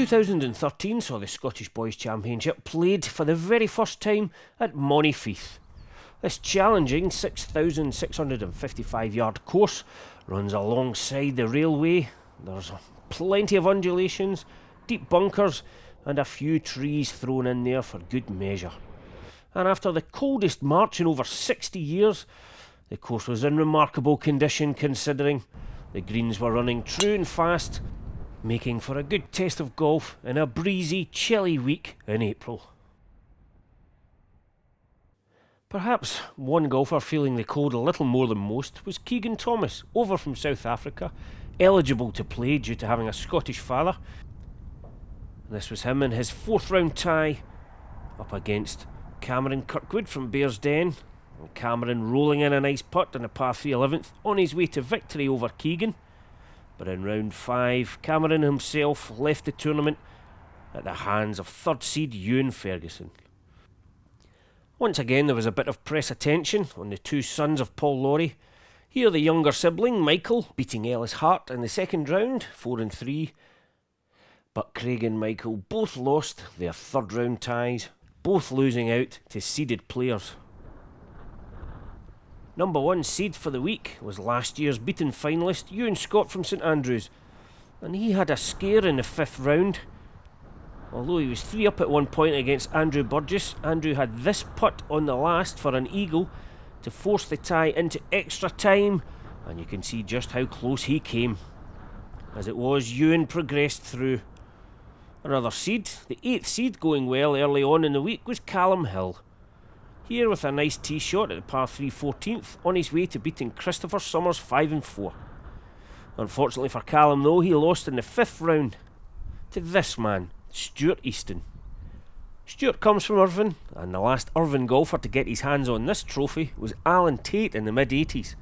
2013 saw the Scottish Boys Championship played for the very first time at Monifieth. This challenging 6,655 yard course runs alongside the railway. There's plenty of undulations, deep bunkers and a few trees thrown in there for good measure. And after the coldest March in over 60 years, the course was in remarkable condition considering the greens were running true and fast, making for a good test of golf in a breezy, chilly week in April. Perhaps one golfer feeling the cold a little more than most was Keegan Thomas, over from South Africa, eligible to play due to having a Scottish father. This was him in his fourth round tie up against Cameron Kirkwood from Bearsden. And Cameron rolling in a nice putt in a par 3 11th on his way to victory over Keegan. But in round 5, Cameron himself left the tournament at the hands of third seed Ewan Ferguson. Once again there was a bit of press attention on the two sons of Paul Lawrie. Here the younger sibling, Michael, beating Ellis Hart in the second round, 4 and 3. But Craig and Michael both lost their third round ties, both losing out to seeded players. Number 1 seed for the week was last year's beaten finalist Ewan Scott from St Andrews, and he had a scare in the 5th round. Although he was 3 up at one point against Andrew Burgess, Andrew had this putt on the last for an eagle to force the tie into extra time, and you can see just how close he came. As it was, Ewan progressed through. Another seed, the 8th seed going well early on in the week, was Callum Hill. Here with a nice tee shot at the par 3 14th, on his way to beating Christopher Summers 5 and 4. Unfortunately for Callum though, he lost in the 5th round to this man, Stewart Easton. Stewart comes from Irvine, and the last Irvine golfer to get his hands on this trophy was Alan Tate in the mid-80s.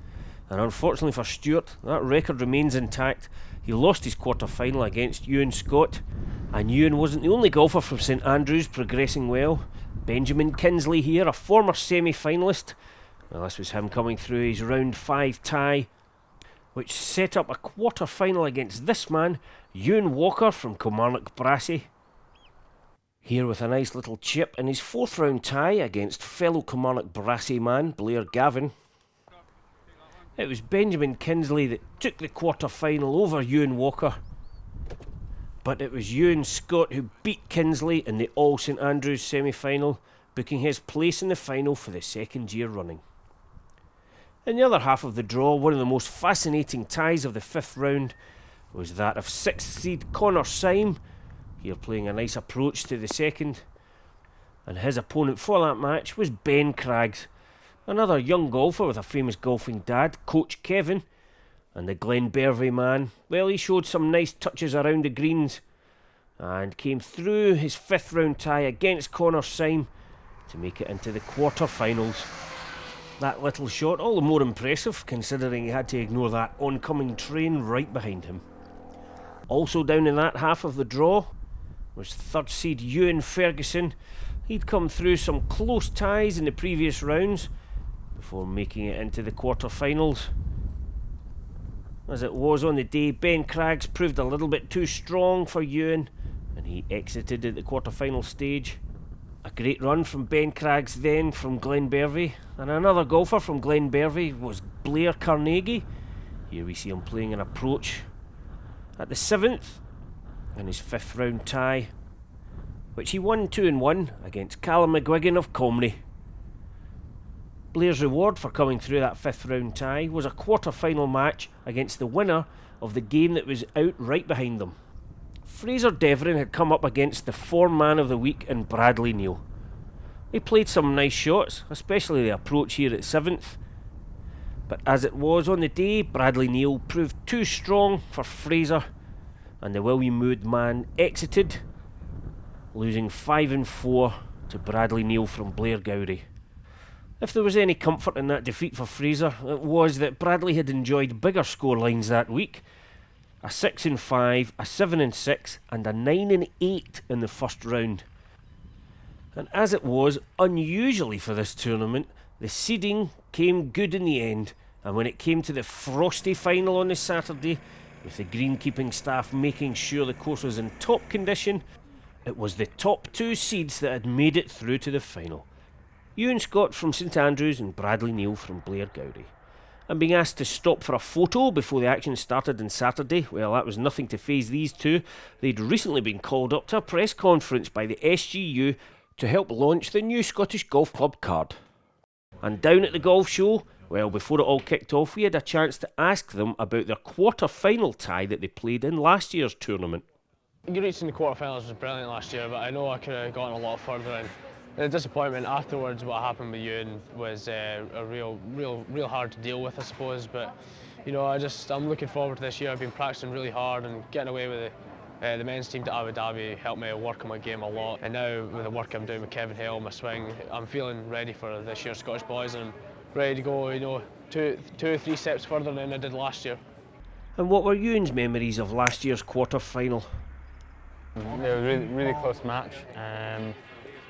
And unfortunately for Stewart, that record remains intact. He lost his quarter-final against Ewan Scott, and Ewan wasn't the only golfer from St Andrews progressing well. Benjamin Kenzley here, a former semi-finalist. Well, this was him coming through his round 5 tie, which set up a quarter-final against this man, Ewan Walker from Kilmarnock Brassey. Here with a nice little chip in his 4th round tie against fellow Kilmarnock Brassey man, Blair Gavin. It was Benjamin Kenzley that took the quarter-final over Ewan Walker. But it was Ewan Scott who beat Kenzley in the All St Andrews semi-final, booking his place in the final for the 2nd year running. In the other half of the draw, one of the most fascinating ties of the 5th round was that of 6th seed Connor Syme, here playing a nice approach to the 2nd. And his opponent for that match was Ben Craggs, another young golfer with a famous golfing dad, Coach Kevin. And the Glenbervie man, well, he showed some nice touches around the greens and came through his 5th round tie against Connor Syme to make it into the quarter-finals. That little shot, all the more impressive considering he had to ignore that oncoming train right behind him. Also down in that half of the draw was 3rd seed Ewan Ferguson. He'd come through some close ties in the previous rounds before making it into the quarter-finals. As it was on the day, Ben Craggs proved a little bit too strong for Ewan, and he exited at the quarter-final stage. A great run from Ben Craggs then from Glenbervie, and another golfer from Glenbervie was Blair Carnegie. Here we see him playing an approach at the 7th in his 5th round tie, which he won 2 and 1 against Callum McGuigan of Comrie. Blair's reward for coming through that 5th round tie was a quarter-final match against the winner of the game that was out right behind them. Fraser Devlin had come up against the form man of the week in Bradley Neal. They played some nice shots, especially the approach here at 7th. But as it was on the day, Bradley Neal proved too strong for Fraser, and the William Mood man exited, losing 5 and 4 to Bradley Neal from Blair Gowrie. If there was any comfort in that defeat for Fraser, it was that Bradley had enjoyed bigger scorelines that week. A 6 and 5, a 7 and 6, and a 9 and 8 in the first round. And as it was, unusually for this tournament, the seeding came good in the end, and when it came to the frosty final on the Saturday, with the greenkeeping staff making sure the course was in top condition. It was the top two seeds that had made it through to the final. Ewan Scott from St Andrews and Bradley Neal from Blair Gowrie. And being asked to stop for a photo before the action started on Saturday, well, that was nothing to faze these two. They'd recently been called up to a press conference by the SGU to help launch the new Scottish Golf Club card. And down at the golf show, well, before it all kicked off, we had a chance to ask them about their quarter-final tie that they played in last year's tournament. Reaching the quarter-finals was brilliant last year, but I know I could have gotten a lot further, and the disappointment afterwards, what happened with Ewan, was a real hard to deal with, I suppose. But you know, I'm looking forward to this year. I've been practicing really hard, and getting away with the men's team to Abu Dhabi helped me work on my game a lot. And now with the work I'm doing with Kevin Hale, my swing, I'm feeling ready for this year's Scottish Boys, and I'm ready to go, you know, two or three steps further than I did last year. And what were Ewan's memories of last year's quarter-final? It was a really close match.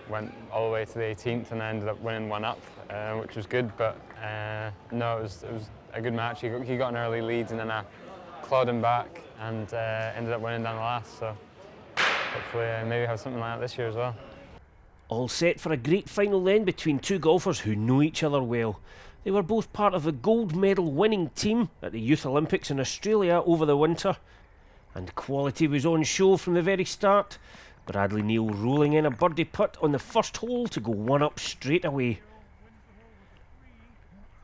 Went all the way to the 18th and ended up winning one up, which was good. But no, it was a good match. He got an early lead and then I clawed him back and ended up winning down the last. So hopefully maybe have something like that this year as well. All set for a great final then between two golfers who know each other well. They were both part of the gold medal winning team at the Youth Olympics in Australia over the winter. And quality was on show from the very start. Bradley Neal rolling in a birdie putt on the first hole to go one up straight away.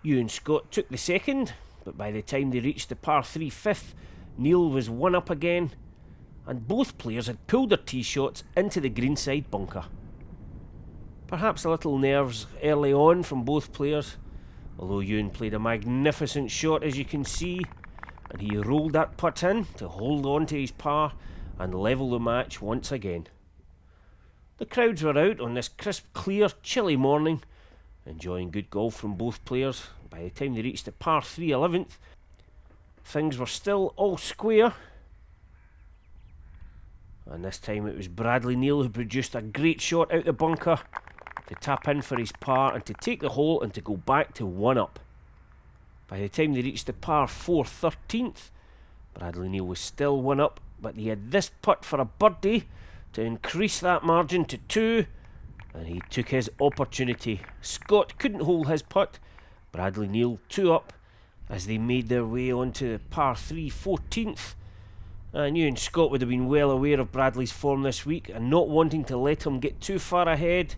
Ewan Scott took the second, but by the time they reached the par 3 fifth, Neal was one up again, and both players had pulled their tee shots into the greenside bunker. Perhaps a little nerves early on from both players, although Ewan played a magnificent shot, as you can see, and he rolled that putt in to hold on to his par and level the match once again. The crowds were out on this crisp, clear, chilly morning, enjoying good golf from both players. By the time they reached the par 3 11th, things were still all square. And this time it was Bradley Neal who produced a great shot out the bunker to tap in for his par and to take the hole and to go back to one up. By the time they reached the par 4 13th, Bradley Neal was still one up, but he had this putt for a birdie to increase that margin to 2, and he took his opportunity. Scott couldn't hold his putt. Bradley Neal 2 up as they made their way onto the par 3 14th. And Ewan Scott would have been well aware of Bradley's form this week, and not wanting to let him get too far ahead,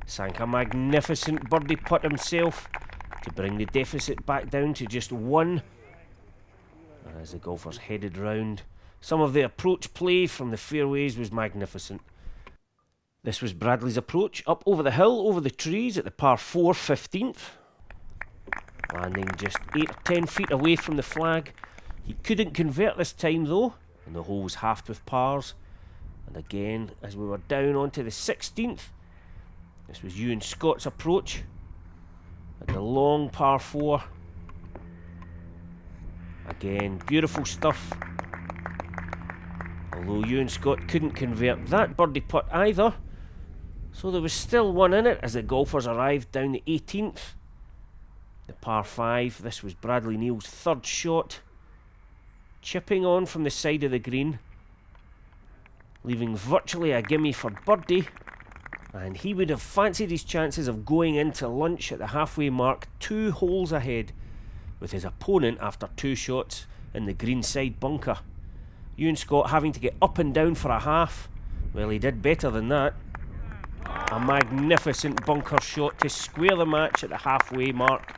sank a magnificent birdie putt himself to bring the deficit back down to just 1. As the golfers headed round, some of the approach play from the fairways was magnificent. This was Bradley's approach up over the hill, over the trees at the par 4 15th. Landing just 8 or 10 feet away from the flag. He couldn't convert this time though, and the hole was halved with pars. And again, as we were down onto the 16th, this was Ewan Scott's approach at the long par 4. Again, beautiful stuff. Although Ewan Scott couldn't convert that birdie putt either, so there was still one in it as the golfers arrived down the 18th. The par 5, this was Bradley Neal's third shot, chipping on from the side of the green, leaving virtually a gimme for birdie, and he would have fancied his chances of going into lunch at the halfway mark 2 holes ahead, with his opponent after 2 shots in the greenside bunker. Ewan Scott having to get up and down for a half. Well, he did better than that. A magnificent bunker shot to square the match at the halfway mark.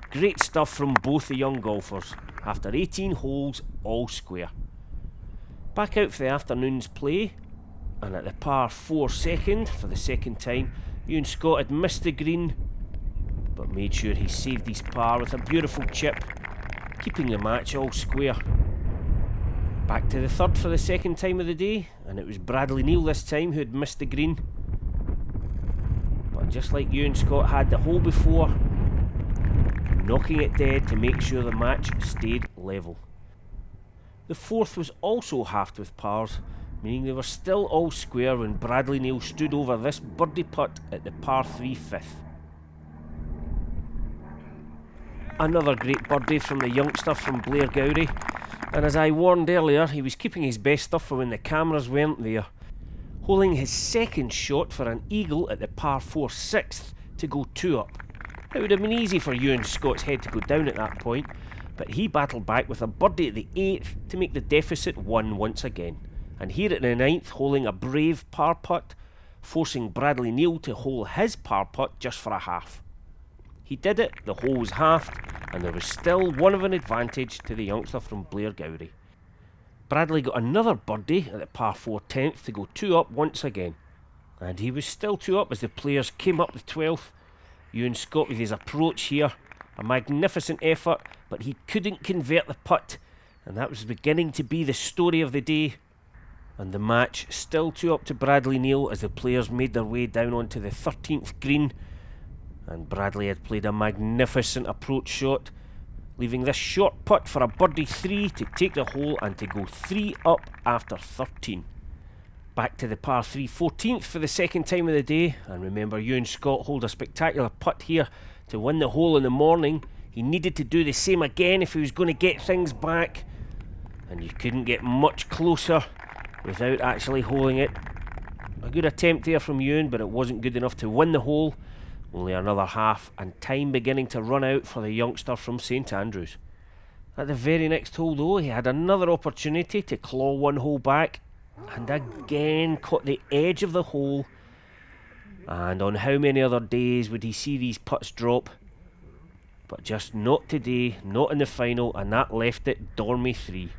Great stuff from both the young golfers after 18 holes all square. Back out for the afternoon's play, and at the par 4 second for the second time, Ewan Scott had missed the green, but made sure he saved his par with a beautiful chip, keeping the match all square. Back to the third for the second time of the day, and it was Bradley Neal this time who had missed the green. But just like Ewan Scott had the hole before, knocking it dead to make sure the match stayed level. The fourth was also halved with pars, meaning they were still all square when Bradley Neal stood over this birdie putt at the par 3 fifth. Another great birdie from the youngster from Blair Gowrie. And as I warned earlier, he was keeping his best stuff for when the cameras weren't there. Holing his second shot for an eagle at the par 4 6th to go 2 up. It would have been easy for Ewan Scott's head to go down at that point, but he battled back with a birdie at the 8th to make the deficit 1 once again. And here at the 9th, Holing a brave par putt, forcing Bradley Neal to hole his par putt just for a half. He did it, the hole was halved, and there was still one of an advantage to the youngster from Blairgowrie. Bradley got another birdie at the par 4 10th to go 2 up once again. And he was still 2 up as the players came up the 12th. Ewan Scott with his approach here. A magnificent effort, but he couldn't convert the putt. And that was beginning to be the story of the day. And the match still 2 up to Bradley Neal as the players made their way down onto the 13th green. And Bradley had played a magnificent approach shot, leaving this short putt for a birdie 3 to take the hole and to go 3 up after 13. Back to the par 3 14th for the second time of the day, and remember Ewan Scott holed a spectacular putt here to win the hole in the morning. He needed to do the same again if he was going to get things back, and you couldn't get much closer without actually holing it. A good attempt there from Ewan, but it wasn't good enough to win the hole. Only another half, and time beginning to run out for the youngster from St Andrews. At the very next hole though, he had another opportunity to claw one hole back, and again caught the edge of the hole. And on how many other days would he see these putts drop? But just not today, not in the final, and that left it Dormy 3.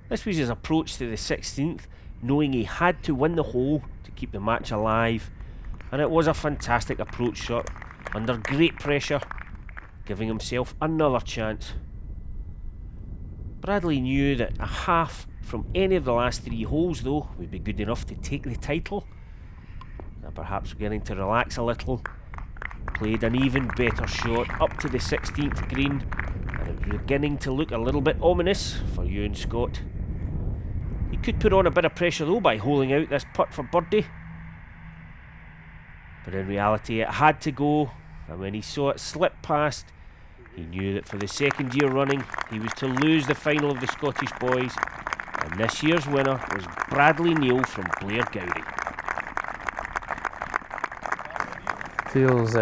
This was his approach to the 16th, knowing he had to win the hole to keep the match alive. And it was a fantastic approach shot, under great pressure, giving himself another chance. Bradley knew that a half from any of the last 3 holes though would be good enough to take the title. And perhaps beginning to relax a little, played an even better shot up to the 16th green, and it was beginning to look a little bit ominous for Ewan Scott. He could put on a bit of pressure though by holing out this putt for birdie. But in reality it had to go, and when he saw it slip past, he knew that for the second year running he was to lose the final of the Scottish Boys, and this year's winner was Bradley Neal from Blairgowrie. Feels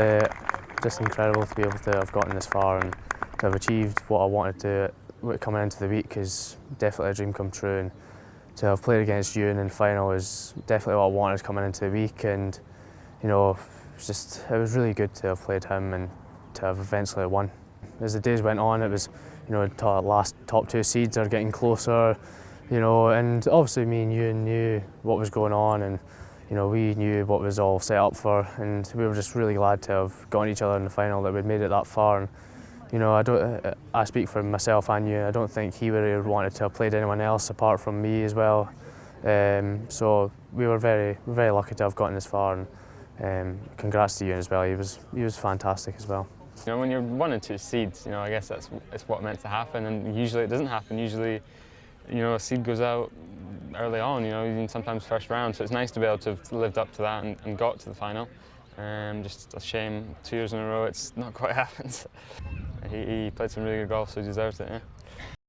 just incredible to be able to have gotten this far and to have achieved what I wanted to coming into the week is definitely a dream come true, and to have played against Ewan in the final is definitely what I wanted coming into the week. And you know, it was really good to have played him and to have eventually won. As the days went on, it was, you know, the last top 2 seeds are getting closer, you know, and obviously me and Ewan knew what was going on, and you know, we knew what was all set up for, and we were just really glad to have gotten each other in the final, that we'd made it that far. And you know, I speak for myself and Ewan, I don't think he would have wanted to have played anyone else apart from me as well. So we were very lucky to have gotten this far. And congrats to Ewan as well. He was fantastic as well. You know, when you're 1 and 2 seeds, you know, I guess it's what meant to happen, and usually it doesn't happen. Usually, you know, a seed goes out early on. You know, even sometimes first round. So it's nice to be able to have lived up to that and got to the final. Just a shame 2 years in a row it's not quite happened. He played some really good golf, so he deserves it. Yeah.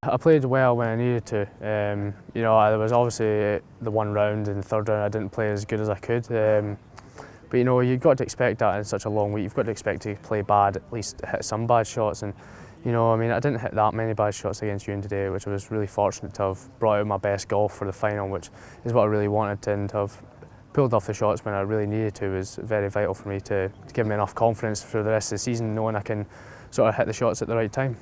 I played well when I needed to. You know, there was obviously the 1 round and the 3rd round I didn't play as good as I could. But you know, you've got to expect that in such a long week. You've got to expect to play bad, at least hit some bad shots. And you know, I mean, I didn't hit that many bad shots against Ewan today, which I was really fortunate to have brought out my best golf for the final, which is what I really wanted to, and to have pulled off the shots when I really needed to was very vital for me to give me enough confidence for the rest of the season, knowing I can sort of hit the shots at the right time.